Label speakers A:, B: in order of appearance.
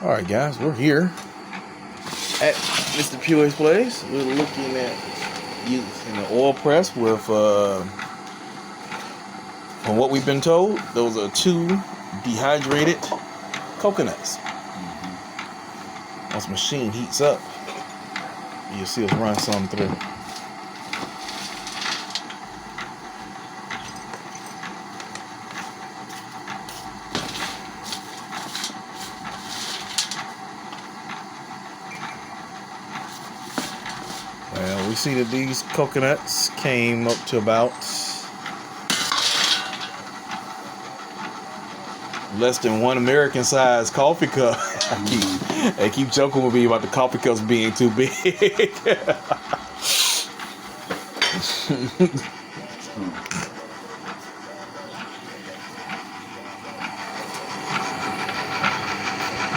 A: Alright guys, we're here at Mr. Puey's place. We're looking at using the oil press with, from what we've been told, those are 2 dehydrated coconuts. Once the machine heats up, you'll see us run some through. Well, we see that these coconuts came up to about less than 1 American-sized coffee cup. I keep joking with me about the coffee cups being too big.